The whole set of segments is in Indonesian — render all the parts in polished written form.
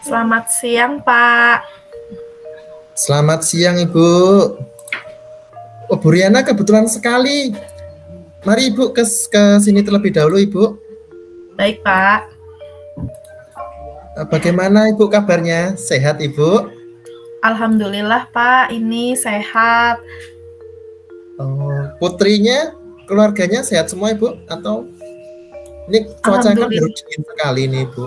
Selamat siang, Pak. Selamat siang Ibu. Oh, Bu Riana kebetulan sekali. Mari Ibu ke sini terlebih dahulu Ibu. Baik, Pak. Bagaimana Ibu kabarnya? Sehat Ibu? Alhamdulillah, Pak. Ini sehat. Oh, putrinya, keluarganya sehat semua Ibu? Atau ini cuaca kan baru Alhamdulillah. dingin sekali nih Ibu.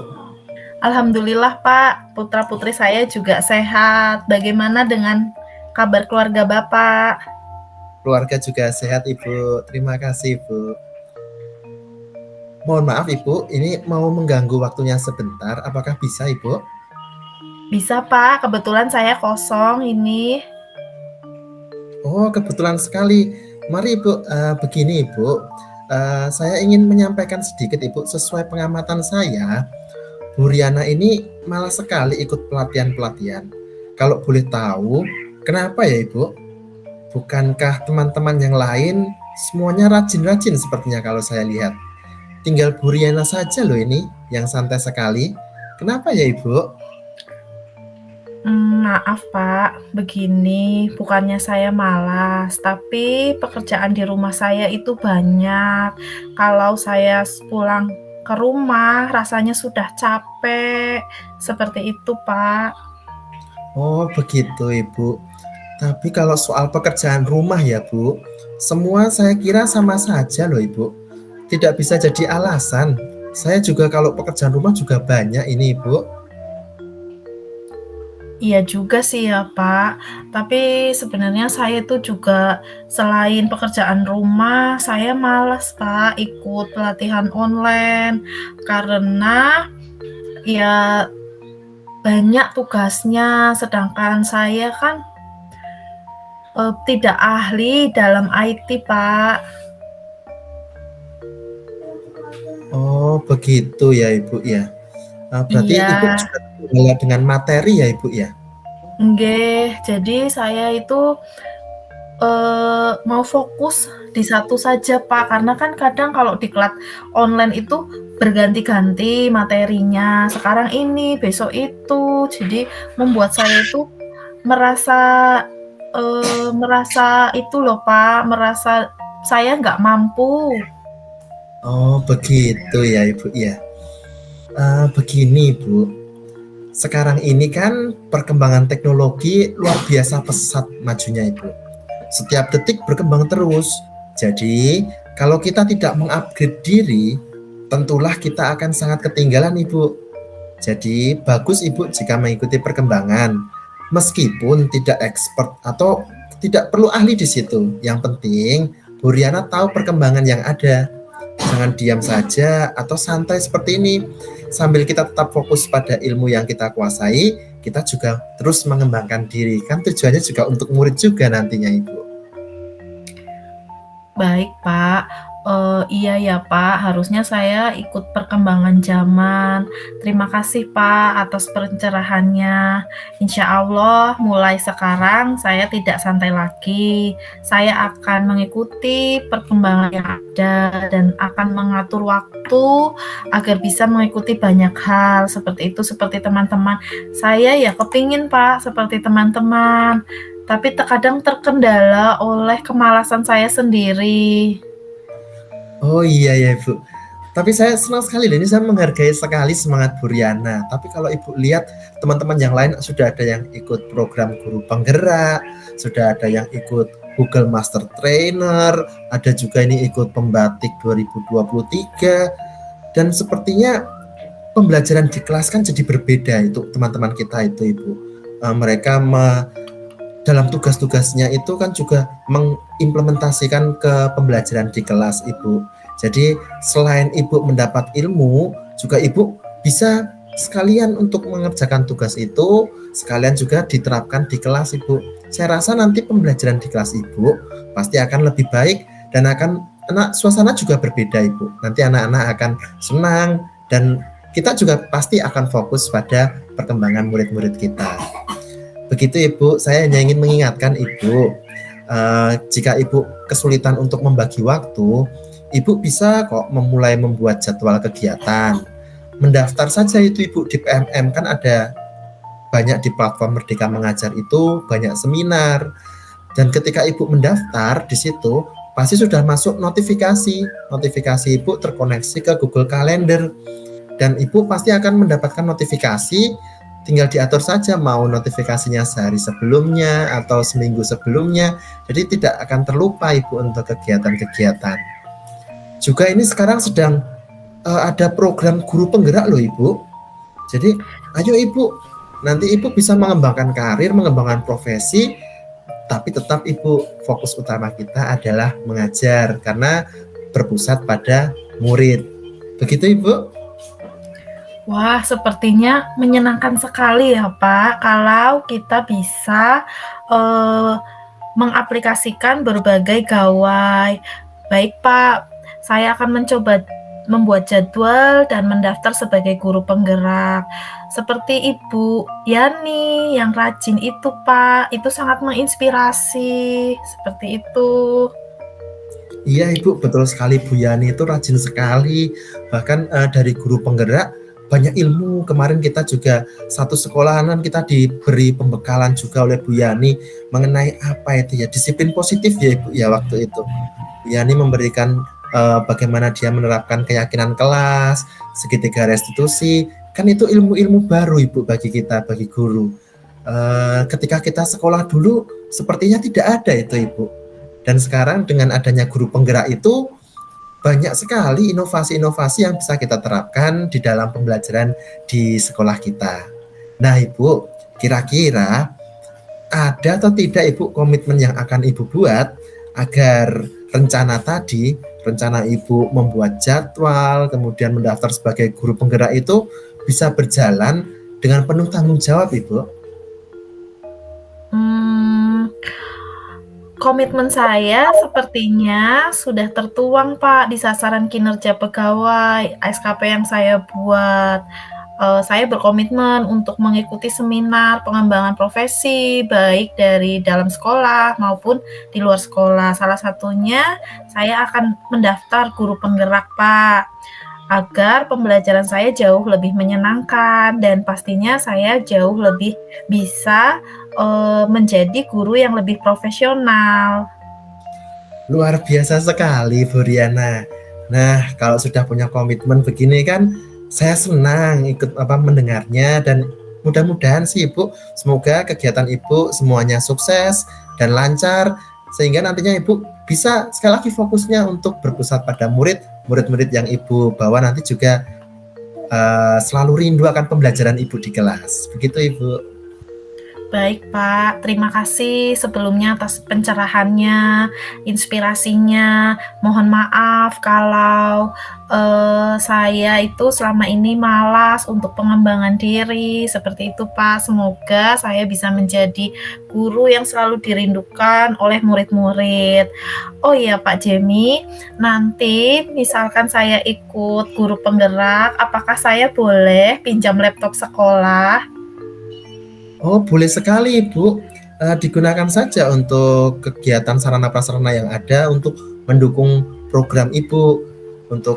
Alhamdulillah, Pak. Putra-putri saya juga sehat. Bagaimana dengan kabar keluarga Bapak? Keluarga juga sehat Ibu. Terima kasih Ibu. Mohon maaf Ibu, ini mau mengganggu waktunya sebentar. Apakah bisa Ibu? Bisa, Pak. Kebetulan saya kosong ini. Oh, kebetulan sekali. Mari Ibu, begini Ibu. Saya ingin menyampaikan sedikit Ibu, sesuai pengamatan saya, Bu Riana ini malah sekali ikut pelatihan-pelatihan. Kalau boleh tahu, kenapa ya Ibu? Bukankah teman-teman yang lain semuanya rajin-rajin sepertinya kalau saya lihat. Tinggal Bu Riana saja loh ini yang santai sekali. Kenapa ya Ibu? Maaf, Pak. Begini, bukannya saya malas, tapi pekerjaan di rumah saya itu banyak. Kalau saya pulang ke rumah, rasanya sudah capek. Seperti itu, Pak. Oh begitu Ibu. Tapi kalau soal pekerjaan rumah ya Bu, semua saya kira sama saja loh Ibu. Tidak bisa jadi alasan. Saya juga kalau pekerjaan rumah juga banyak ini Ibu. Iya juga sih ya, Pak. Tapi sebenarnya saya tuh juga selain pekerjaan rumah, saya malas, Pak, ikut pelatihan online karena ya banyak tugasnya, sedangkan saya kan tidak ahli dalam IT, Pak. Oh begitu ya Ibu ya. Berarti Iya, Ibu juga terkendala dengan materi ya Ibu ya? nggih. Jadi saya itu mau fokus di satu saja, Pak, karena kan kadang kalau diklat online itu berganti-ganti materinya, sekarang ini, besok itu. Jadi membuat saya itu merasa, merasa itu loh, Pak, merasa saya nggak mampu. Oh begitu ya Ibu ya. Begini Ibu, sekarang ini kan perkembangan teknologi luar biasa pesat majunya Ibu. Setiap detik berkembang terus. Jadi, kalau kita tidak mengupgrade diri, tentulah kita akan sangat ketinggalan Ibu. Jadi, bagus Ibu jika mengikuti perkembangan. Meskipun tidak expert atau tidak perlu ahli di situ. Yang penting, Bu Riana tahu perkembangan yang ada. Jangan diam saja atau santai seperti ini. Sambil kita tetap fokus pada ilmu yang kita kuasai, kita juga terus mengembangkan diri. Kan tujuannya juga untuk murid juga nantinya Ibu. Baik, Pak. Iya ya, Pak, harusnya saya ikut perkembangan zaman. Terima kasih, Pak, atas pencerahannya. Insya Allah, mulai sekarang saya tidak santai lagi. Saya akan mengikuti perkembangan yang ada dan akan mengatur waktu agar bisa mengikuti banyak hal. Seperti itu, seperti teman-teman. Saya ya kepingin, Pak, seperti teman-teman. Tapi terkadang terkendala oleh kemalasan saya sendiri. Oh iya ya Ibu. Tapi saya senang sekali dan ini saya menghargai sekali semangat Bu Riana. Tapi kalau Ibu lihat teman-teman yang lain sudah ada yang ikut program guru penggerak, sudah ada yang ikut Google Master Trainer, ada juga ini ikut Pembatik 2023 dan sepertinya pembelajaran di kelas kan jadi berbeda itu teman-teman kita itu Ibu. Mereka dalam tugas-tugasnya itu kan juga mengimplementasikan ke pembelajaran di kelas Ibu. Jadi selain Ibu mendapat ilmu, juga Ibu bisa sekalian untuk mengerjakan tugas itu, sekalian juga diterapkan di kelas Ibu. Saya rasa nanti pembelajaran di kelas Ibu pasti akan lebih baik dan suasana juga berbeda Ibu. Nanti anak-anak akan senang dan kita juga pasti akan fokus pada perkembangan murid-murid kita. Begitu Ibu, saya hanya ingin mengingatkan Ibu, jika Ibu kesulitan untuk membagi waktu, Ibu bisa kok memulai membuat jadwal kegiatan. Mendaftar saja itu Ibu di PMM, kan ada banyak di platform Merdeka Mengajar itu banyak seminar. Dan ketika Ibu mendaftar di situ, pasti sudah masuk notifikasi. Notifikasi Ibu terkoneksi ke Google Calendar. Dan Ibu pasti akan mendapatkan notifikasi, tinggal diatur saja mau notifikasinya sehari sebelumnya atau seminggu sebelumnya. Jadi tidak akan terlupa Ibu untuk kegiatan-kegiatan. Juga ini sekarang sedang ada program guru penggerak loh Ibu. Jadi ayo Ibu, nanti Ibu bisa mengembangkan karir, mengembangkan profesi, tapi tetap Ibu fokus utama kita adalah mengajar karena berpusat pada murid. Begitu Ibu? Wah, sepertinya menyenangkan sekali ya Pak, kalau kita bisa mengaplikasikan berbagai gawai. Baik Pak, saya akan mencoba membuat jadwal dan mendaftar sebagai guru penggerak. Seperti Ibu Yani yang rajin itu Pak, itu sangat menginspirasi. Seperti itu. Iya Ibu, betul sekali Bu Yani itu rajin sekali. Bahkan dari guru penggerak banyak ilmu. Kemarin kita juga satu sekolahan kita diberi pembekalan juga oleh Bu Yani mengenai apa itu ya disiplin positif ya Ibu ya waktu itu. Bu Yani memberikan bagaimana dia menerapkan keyakinan kelas, segitiga restitusi. Kan itu ilmu-ilmu baru Ibu bagi kita, bagi guru. Ketika kita sekolah dulu sepertinya tidak ada itu Ibu. Dan sekarang dengan adanya guru penggerak itu banyak sekali inovasi-inovasi yang bisa kita terapkan di dalam pembelajaran di sekolah kita. Nah Ibu, kira-kira ada atau tidak Ibu komitmen yang akan Ibu buat agar rencana Ibu membuat jadwal, kemudian mendaftar sebagai guru penggerak itu bisa berjalan dengan penuh tanggung jawab Ibu? Komitmen saya sepertinya sudah tertuang Pak di sasaran kinerja pegawai SKP yang saya buat. Saya berkomitmen untuk mengikuti seminar pengembangan profesi baik dari dalam sekolah maupun di luar sekolah. Salah satunya saya akan mendaftar guru penggerak Pak, agar pembelajaran saya jauh lebih menyenangkan dan pastinya saya jauh lebih bisa menjadi guru yang lebih profesional. Luar biasa sekali Bu Riana. Nah, kalau sudah punya komitmen begini kan saya senang ikut mendengarnya dan mudah-mudahan sih Ibu semoga kegiatan Ibu semuanya sukses dan lancar sehingga nantinya Ibu bisa sekali lagi fokusnya untuk berpusat pada murid-murid yang Ibu bawa nanti juga selalu rindu akan pembelajaran Ibu di kelas. Begitu Ibu. Baik Pak, terima kasih sebelumnya atas pencerahannya, inspirasinya. Mohon maaf kalau saya itu selama ini malas untuk pengembangan diri, seperti itu Pak. Semoga saya bisa menjadi guru yang selalu dirindukan oleh murid-murid. Oh iya Pak Jemi, nanti misalkan saya ikut guru penggerak, apakah saya boleh pinjam laptop sekolah? Oh, boleh sekali Ibu. Digunakan saja untuk kegiatan sarana prasarana yang ada untuk mendukung program Ibu.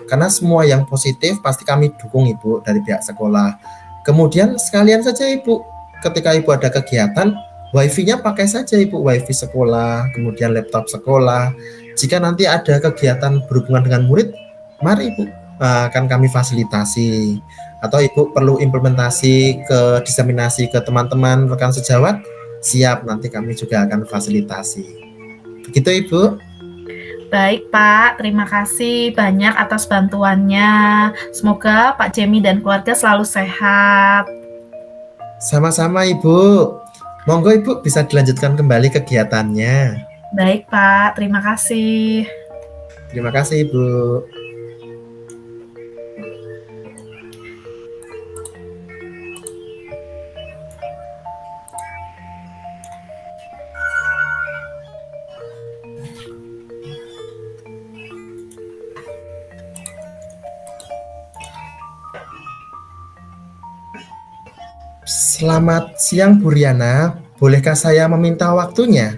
Karena semua yang positif pasti kami dukung Ibu dari pihak sekolah. Kemudian sekalian saja Ibu, ketika Ibu ada kegiatan, wifi-nya pakai saja Ibu, wifi sekolah, kemudian laptop sekolah. Jika nanti ada kegiatan berhubungan dengan murid, mari Ibu, akan kami fasilitasi. Atau Ibu perlu implementasi ke diseminasi ke teman-teman rekan sejawat, siap nanti kami juga akan fasilitasi. Begitu Ibu. Baik Pak, terima kasih banyak atas bantuannya. Semoga Pak Jemi dan keluarga selalu sehat. Sama-sama Ibu. Monggo Ibu bisa dilanjutkan kembali kegiatannya. Baik Pak, terima kasih. Terima kasih Ibu. Selamat siang Bu Riana, bolehkah saya meminta waktunya?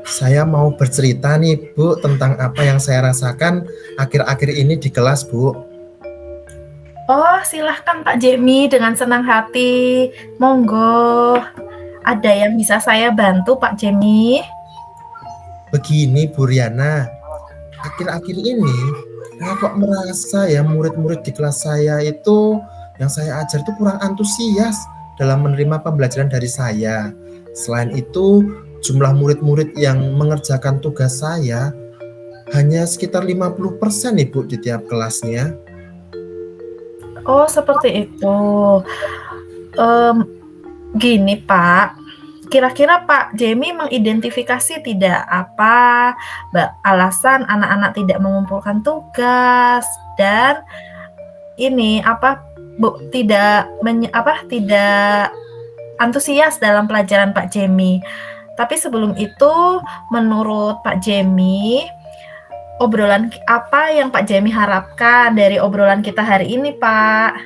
Saya mau bercerita nih Bu tentang apa yang saya rasakan akhir-akhir ini di kelas Bu. Oh, silahkan Pak Jemi, dengan senang hati. Monggo. Ada yang bisa saya bantu Pak Jemi? Begini Bu Riana, akhir-akhir ini saya kok merasa ya murid-murid di kelas saya itu yang saya ajar itu kurang antusias dalam menerima pembelajaran dari saya. Selain itu, jumlah murid-murid yang mengerjakan tugas saya hanya sekitar 50% Ibu di tiap kelasnya. Oh, seperti itu. Em, Gini Pak, kira-kira Pak Jemi mengidentifikasi tidak apa alasan anak-anak tidak mengumpulkan tugas dan ini apa tidak antusias dalam pelajaran Pak Jemi. Tapi sebelum itu, menurut Pak Jemi, obrolan apa yang Pak Jemi harapkan dari obrolan kita hari ini, Pak?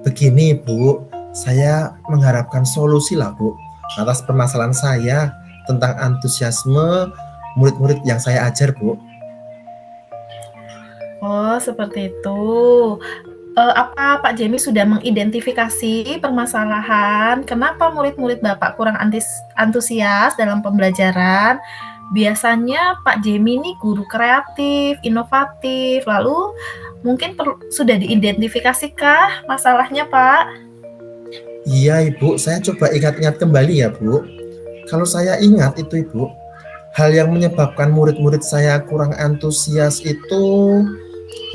Begini Bu, saya mengharapkan solusi lah Bu atas permasalahan saya tentang antusiasme murid-murid yang saya ajar Bu. Oh, seperti itu. Apa Pak Jemi sudah mengidentifikasi permasalahan kenapa murid-murid Bapak kurang antusias dalam pembelajaran? Biasanya Pak Jemi ini guru kreatif, inovatif, lalu mungkin sudah diidentifikasikah masalahnya, Pak? Iya Ibu, saya coba ingat-ingat kembali ya Bu. Kalau saya ingat itu Ibu, hal yang menyebabkan murid-murid saya kurang antusias itu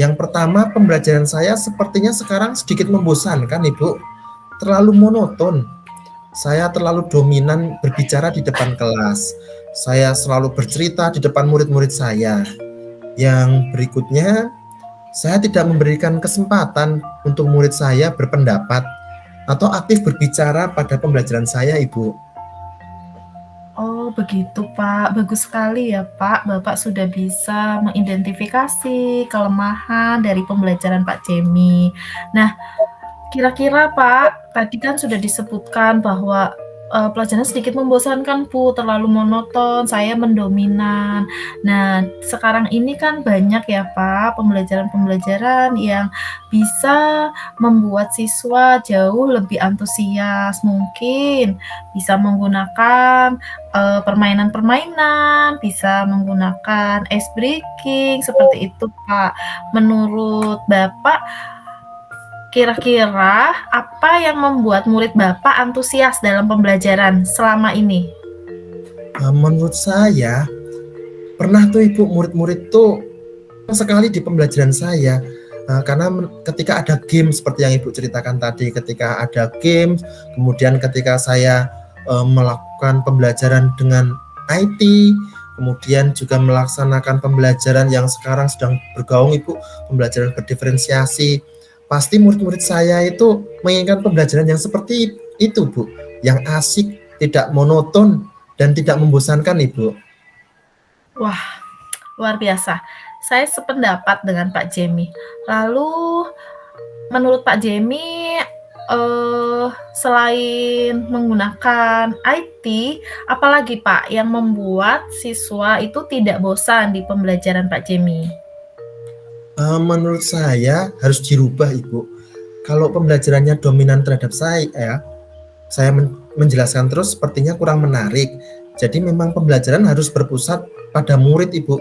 yang pertama pembelajaran saya sepertinya sekarang sedikit membosankan Ibu. Terlalu monoton. Saya terlalu dominan berbicara di depan kelas. Saya selalu bercerita di depan murid-murid saya. Yang berikutnya, saya tidak memberikan kesempatan untuk murid saya berpendapat atau aktif berbicara pada pembelajaran saya, Ibu. Oh, begitu, Pak. Bagus sekali ya, Pak. Bapak sudah bisa mengidentifikasi kelemahan dari pembelajaran Pak Jemi. Nah, kira-kira Pak, tadi kan sudah disebutkan bahwa pelajaran sedikit membosankan Bu, terlalu monoton, saya mendominan. Nah, sekarang ini kan banyak ya Pak, pembelajaran-pembelajaran yang bisa membuat siswa jauh lebih antusias. Mungkin bisa menggunakan permainan-permainan, bisa menggunakan ice breaking, seperti itu Pak. Menurut Bapak, kira-kira apa yang membuat murid Bapak antusias dalam pembelajaran selama ini? Menurut saya, pernah tuh Ibu murid-murid tuh sekali di pembelajaran saya. Karena ketika ada game seperti yang Ibu ceritakan tadi, ketika ada game, kemudian ketika saya melakukan pembelajaran dengan IT, kemudian juga melaksanakan pembelajaran yang sekarang sedang bergaung Ibu, pembelajaran berdiferensiasi. Pasti murid-murid saya itu menginginkan pembelajaran yang seperti itu, Bu. Yang asik, tidak monoton, dan tidak membosankan, Ibu. Wah, luar biasa. Saya sependapat dengan Pak Jemi. Lalu, menurut Pak Jemi, selain menggunakan IT, apalagi Pak yang membuat siswa itu tidak bosan di pembelajaran Pak Jemi? Menurut saya harus dirubah, Ibu. Kalau pembelajarannya dominan terhadap saya menjelaskan terus sepertinya kurang menarik. Jadi memang pembelajaran harus berpusat pada murid, Ibu.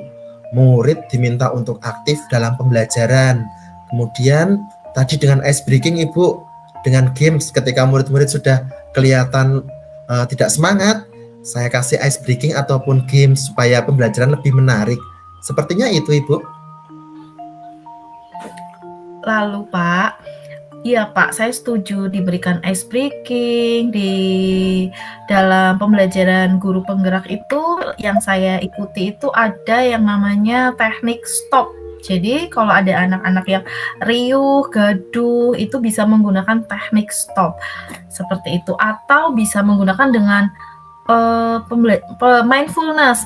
Murid diminta untuk aktif dalam pembelajaran. Kemudian tadi dengan ice breaking, Ibu, dengan games ketika murid-murid sudah kelihatan tidak semangat, saya kasih ice breaking ataupun games supaya pembelajaran lebih menarik. Sepertinya itu, Ibu. Lalu Pak, iya Pak, saya setuju diberikan ice breaking di dalam pembelajaran guru penggerak itu. Yang saya ikuti itu ada yang namanya teknik stop. Jadi kalau ada anak-anak yang riuh, gaduh, itu bisa menggunakan teknik stop seperti itu, atau bisa menggunakan dengan mindfulness.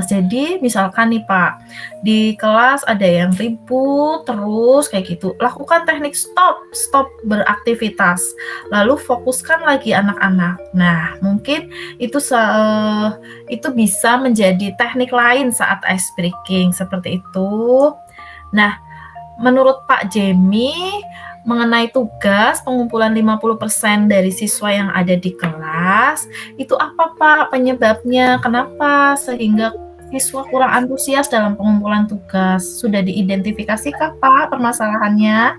Jadi misalkan nih Pak, di kelas ada yang ribut terus kayak gitu, lakukan teknik stop beraktivitas, lalu fokuskan lagi anak-anak. Nah, mungkin itu bisa menjadi teknik lain saat ice breaking seperti itu. Nah, menurut Pak Jemi, mengenai tugas pengumpulan 50% dari siswa yang ada di kelas, itu apa Pak penyebabnya? Kenapa sehingga siswa kurang antusias dalam pengumpulan tugas? Sudah diidentifikasikah Pak permasalahannya?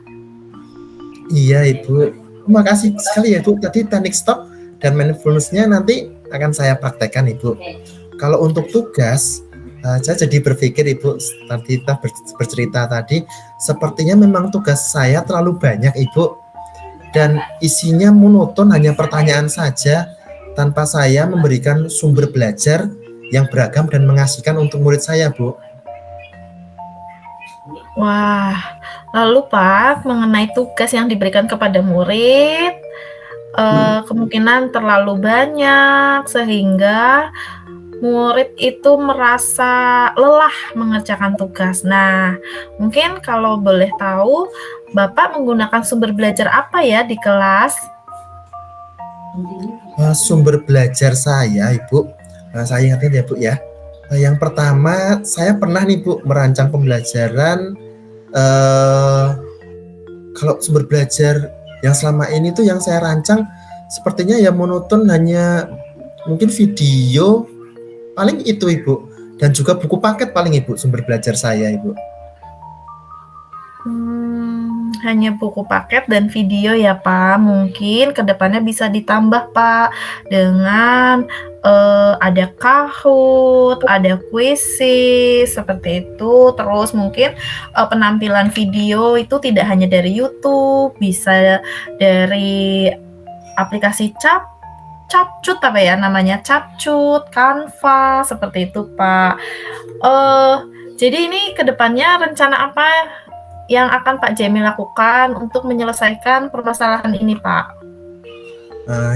Iya Ibu, terima kasih sekali ya Ibu. Tadi teknik stop dan mindfulness-nya nanti akan saya praktekkan Ibu. Kalau untuk tugas, saya jadi berpikir Ibu, tadi kita bercerita tadi, sepertinya memang tugas saya terlalu banyak Ibu, dan isinya monoton hanya pertanyaan saja, tanpa saya memberikan sumber belajar yang beragam dan mengasihkan untuk murid saya Bu. Wah, lalu Pak, mengenai tugas yang diberikan kepada murid, kemungkinan terlalu banyak sehingga murid itu merasa lelah mengerjakan tugas. Nah, mungkin kalau boleh tahu, Bapak menggunakan sumber belajar apa ya di kelas? Sumber belajar saya Ibu, saya ingatkan ya Bu ya. Yang pertama, saya pernah nih Bu merancang pembelajaran, kalau sumber belajar yang selama ini tuh yang saya rancang sepertinya ya monoton, hanya mungkin video, paling itu Ibu, dan juga buku paket paling Ibu sumber belajar saya Ibu. Hanya buku paket dan video ya Pak. Mungkin kedepannya bisa ditambah Pak dengan ada Kahoot, ada Quizzes seperti itu. Terus mungkin penampilan video itu tidak hanya dari YouTube, bisa dari aplikasi Capcut apa ya namanya, Capcut, Canva seperti itu Pak. Jadi ini kedepannya rencana apa yang akan Pak Jemi lakukan untuk menyelesaikan permasalahan ini, Pak?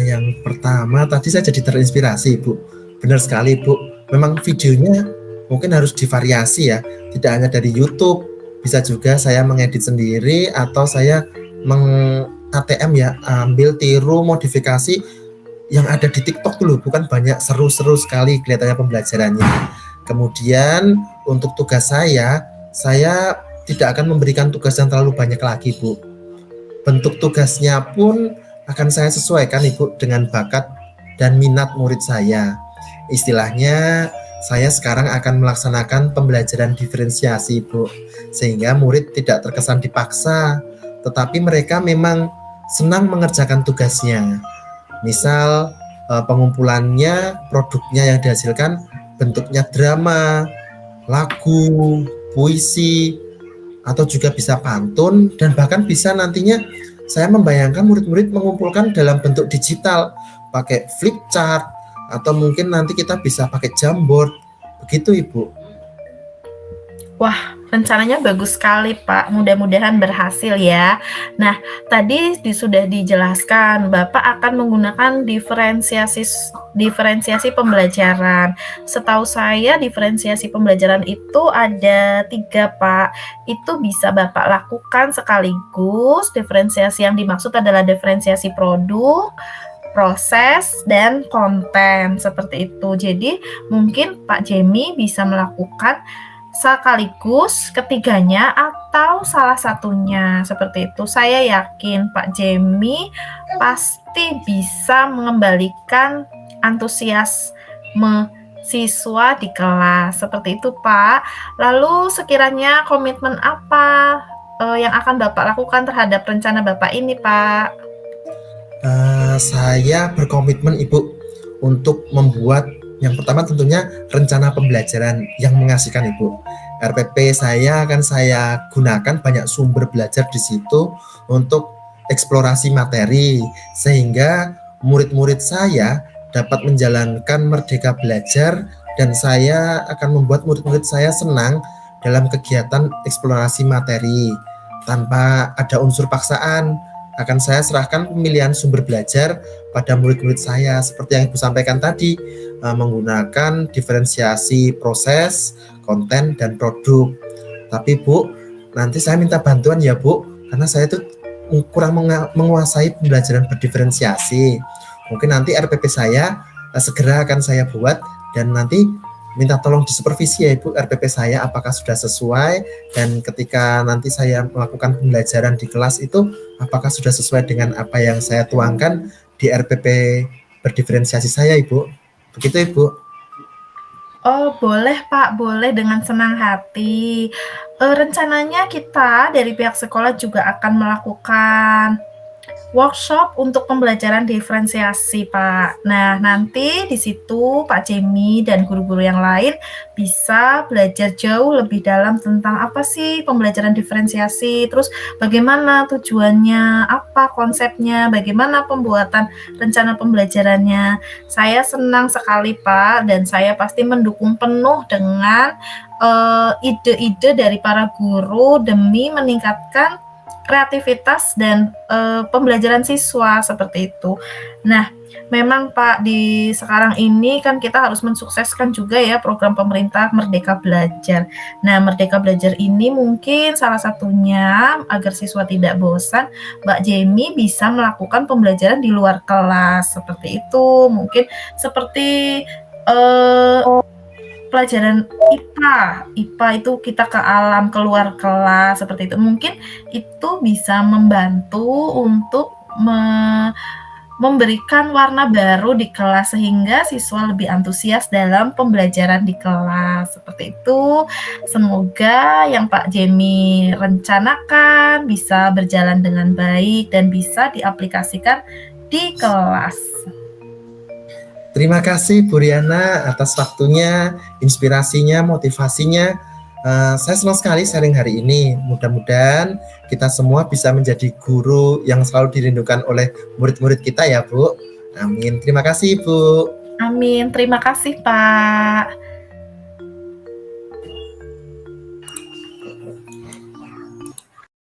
Yang pertama tadi saya jadi terinspirasi Bu. Benar sekali Bu. Memang videonya mungkin harus divariasi ya. Tidak hanya dari YouTube, bisa juga saya mengedit sendiri atau saya ATM ya, ambil tiru modifikasi yang ada di TikTok dulu. Bukan banyak, seru-seru sekali kelihatannya pembelajarannya. Kemudian untuk tugas saya tidak akan memberikan tugas yang terlalu banyak lagi Bu. Bentuk tugasnya pun akan saya sesuaikan Ibu dengan bakat dan minat murid saya. Istilahnya saya sekarang akan melaksanakan pembelajaran diferensiasi Bu, sehingga murid tidak terkesan dipaksa, tetapi mereka memang senang mengerjakan tugasnya. Misal pengumpulannya, produknya yang dihasilkan bentuknya drama, lagu, puisi, atau juga bisa pantun, dan bahkan bisa nantinya saya membayangkan murid-murid mengumpulkan dalam bentuk digital pakai flip chart, atau mungkin nanti kita bisa pakai Jamboard. Begitu Ibu. Wah, rencananya bagus sekali Pak, mudah-mudahan berhasil ya. Nah, tadi sudah dijelaskan Bapak akan menggunakan diferensiasi pembelajaran. Setahu saya diferensiasi pembelajaran itu ada 3 Pak. Itu bisa Bapak lakukan sekaligus. Diferensiasi yang dimaksud adalah diferensiasi produk, proses, dan konten seperti itu. Jadi mungkin Pak Jemi bisa melakukan sekaligus ketiganya atau salah satunya seperti itu. Saya yakin Pak Jemi pasti bisa mengembalikan antusiasme siswa di kelas seperti itu Pak. Lalu sekiranya komitmen apa yang akan Bapak lakukan terhadap rencana Bapak ini Pak? Saya berkomitmen Ibu untuk membuat yang pertama tentunya rencana pembelajaran yang mengasihkan Ibu. RPP saya akan saya gunakan banyak sumber belajar di situ untuk eksplorasi materi, sehingga murid-murid saya dapat menjalankan merdeka belajar, dan saya akan membuat murid-murid saya senang dalam kegiatan eksplorasi materi tanpa ada unsur paksaan. Akan saya serahkan pemilihan sumber belajar pada murid-murid saya seperti yang Ibu sampaikan tadi, menggunakan diferensiasi proses, konten, dan produk. Tapi Bu, nanti saya minta bantuan ya Bu, karena saya itu kurang menguasai pembelajaran berdiferensiasi. Mungkin nanti RPP saya segera akan saya buat, dan nanti minta tolong disupervisi ya Ibu RPP saya apakah sudah sesuai, dan ketika nanti saya melakukan pembelajaran di kelas itu apakah sudah sesuai dengan apa yang saya tuangkan di RPP berdiferensiasi saya Ibu. Begitu Ibu. Oh, boleh Pak, boleh dengan senang hati. Rencananya kita dari pihak sekolah juga akan melakukan workshop untuk pembelajaran diferensiasi, Pak. Nah, nanti di situ Pak Jemi dan guru-guru yang lain bisa belajar jauh lebih dalam tentang apa sih pembelajaran diferensiasi, terus bagaimana tujuannya, apa konsepnya, bagaimana pembuatan rencana pembelajarannya. Saya senang sekali, Pak, dan saya pasti mendukung penuh dengan ide-ide dari para guru demi meningkatkan kreativitas dan pembelajaran siswa seperti itu. Nah, memang Pak di sekarang ini kan kita harus mensukseskan juga ya program pemerintah Merdeka Belajar. Nah, Merdeka Belajar ini mungkin salah satunya agar siswa tidak bosan, Mbak Jemi bisa melakukan pembelajaran di luar kelas seperti itu. Mungkin seperti pelajaran IPA itu kita ke alam, keluar kelas seperti itu. Mungkin itu bisa membantu untuk memberikan warna baru di kelas sehingga siswa lebih antusias dalam pembelajaran di kelas. Seperti itu. Semoga yang Pak Jemi rencanakan bisa berjalan dengan baik dan bisa diaplikasikan di kelas. Terima kasih Bu Riana atas waktunya, inspirasinya, motivasinya. Saya senang sekali sharing hari ini. Mudah-mudahan kita semua bisa menjadi guru yang selalu dirindukan oleh murid-murid kita ya Bu. Amin. Terima kasih Bu. Amin. Terima kasih Pak.